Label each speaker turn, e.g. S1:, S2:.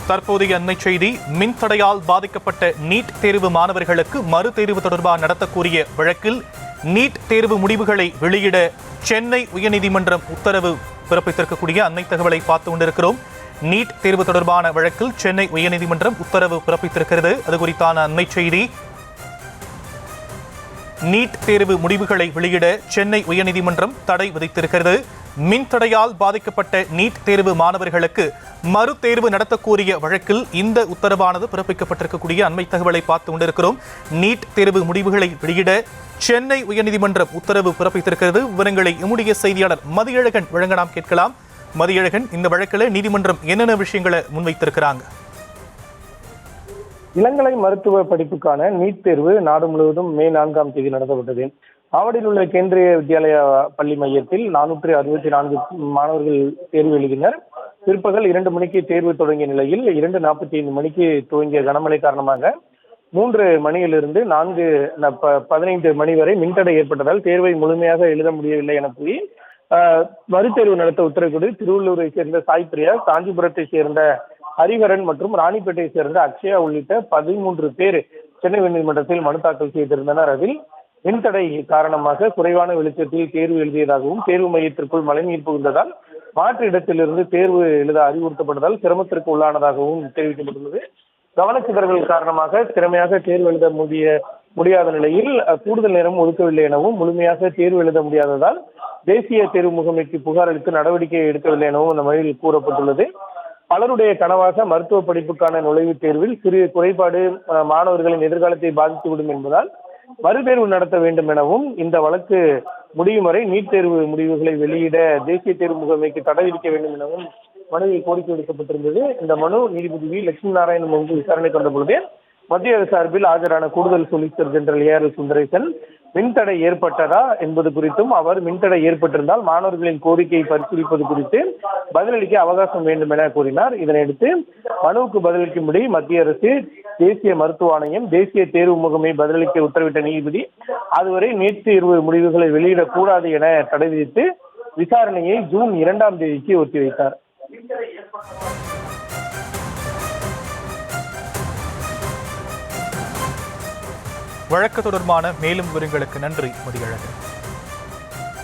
S1: தற்போதைய அண்மை செய்தி. மின்தடையால் பாதிக்கப்பட்ட நீட் தேர்வு மாணவர்களுக்கு மறு தேர்வு தொடர்பாக நடத்தக்கூடிய வழக்கில் நீட் தேர்வு முடிவுகளை வெளியிட சென்னை உயர்நீதிமன்றம் உத்தரவு பிறப்பித்திருக்கக்கூடிய அண்மை தகவலை பார்த்து கொண்டிருக்கிறோம். நீட் தேர்வு தொடர்பான வழக்கில் சென்னை உயர்நீதிமன்றம் உத்தரவு பிறப்பித்திருக்கிறது. அது குறித்தான அண்மை செய்தி. நீட் தேர்வு முடிவுகளை வெளியிட சென்னை உயர்நீதிமன்றம் தடை விதித்திருக்கிறது. மின்தடையால் பாதிக்கப்பட்ட நீட் தேர்வு மாணவர்களுக்கு மறு தேர்வு நடத்தக்கூடிய வழக்கில் இந்த உத்தரவானது பிறப்பிக்கப்பட்டிருக்கக்கூடிய அண்மை தகவலை பார்த்து கொண்டிருக்கிறோம். நீட் தேர்வு முடிவுகளை வெளியிட சென்னை உயர்நீதிமன்றம் உத்தரவு பிறப்பித்திருக்கிறது. விவரங்களை நம்முடைய செய்தியாளர் மதியழகன் வழங்க நாம் கேட்கலாம். மதியழகன், இந்த வழக்கில் நீதிமன்றம் என்னென்ன விஷயங்களை முன்வைத்திருக்கிறாங்க?
S2: இளங்கலை மருத்துவ படிப்புக்கான நீட் தேர்வு நாடு முழுவதும் மே 4ஆம் தேதி நடத்தப்பட்டது. ஆவடியில் உள்ள கேந்திரிய வித்யாலயா பள்ளி மையத்தில் 464 மாணவர்கள் தேர்வு எழுதினர். பிற்பகல் 2 மணிக்கு தேர்வு தொடங்கிய நிலையில் 2:45 மணிக்கு துவங்கிய கனமழை காரணமாக 3 மணியிலிருந்து 4:15 மணி வரை மின்தடை ஏற்பட்டதால் தேர்வை முழுமையாக எழுத முடியவில்லை என கூறி மறுதேர்வு நடத்த உத்தரவிட்டு திருவள்ளூரை சேர்ந்த சாய் பிரியா, காஞ்சிபுரத்தை சேர்ந்த ஹரிஹரன் மற்றும் ராணிப்பேட்டையை சேர்ந்த அக்ஷயா உள்ளிட்ட 13 பேர் சென்னை உயர்நீதிமன்றத்தில் மனு தாக்கல் செய்திருந்தனர். அதில் மின்தடை காரணமாக குறைவான வெளிச்சத்தில் தேர்வு எழுதியதாகவும் தேர்வு மையத்திற்குள் மழைநீர் புகுந்ததால் மாற்று இடத்திலிருந்து தேர்வு எழுத அறிவுறுத்தப்பட்டதால் சிரமத்திற்கு உள்ளானதாகவும் தெரிவிக்கப்பட்டுள்ளது. கவனச்சிதறல்கள் காரணமாக திறமையாக தேர்வு எழுத முடியாத நிலையில் கூடுதல் நேரம் ஒதுக்கவில்லை எனவும் முழுமையாக தேர்வு எழுத முடியாததால் தேசிய தேர்வு முகமைக்கு புகார் அளித்து நடவடிக்கை எடுக்கவில்லை எனவும் அந்த மனுவில் கூறப்பட்டுள்ளது. பலருடைய கனவாக மருத்துவ படிப்புக்கான நுழைவுத் தேர்வில் சிறிய குறைபாடு மாணவர்களின் எதிர்காலத்தை பாதித்துவிடும் என்பதால் மறுதேர்வு நடத்த வேண்டும் எனவும் இந்த வழக்கு முடியும் வரை நீட் தேர்வு முடிவுகளை வெளியிட தேசிய தேர்வு முகமைக்கு தடை விதிக்க வேண்டும் எனவும் மனுவில் கோரிக்கை விடுக்கப்பட்டிருந்தது. இந்த மனு நீதிபதி வி. லட்சுமி நாராயணன் முன்பு விசாரணைக்கு வந்த பொழுது மத்திய அரசு சார்பில் ஆஜரான கூடுதல் சொலிசிட்டர் ஜெனரல் ஏ.ஆர். சுந்தரேசன் மின்தடை ஏற்பட்டதா என்பது குறித்தும் அவர் மின்தடை ஏற்பட்டிருந்தால் மாணவர்களின் கோரிக்கையை பரிசீலிப்பது குறித்து பதிலளிக்க அவகாசம் வேண்டும் என கூறினார். இதனையடுத்து மனுவுக்கு பதிலளிக்கும்படி மத்திய அரசு, தேசிய மருத்துவ ஆணையம், தேசிய தேர்வு முகமை பதிலளிக்க உத்தரவிட்ட நீதிபதி அதுவரை நீட் தேர்வு முடிவுகளை வெளியிடக்கூடாது என தடை விதித்து விசாரணையை ஜூன் 2ஆம் தேதிக்கு ஒத்திவைத்தார்.
S1: வழக்கு தொடர்பான மேலும் விவரங்களுக்கு நன்றி மதியழகன்.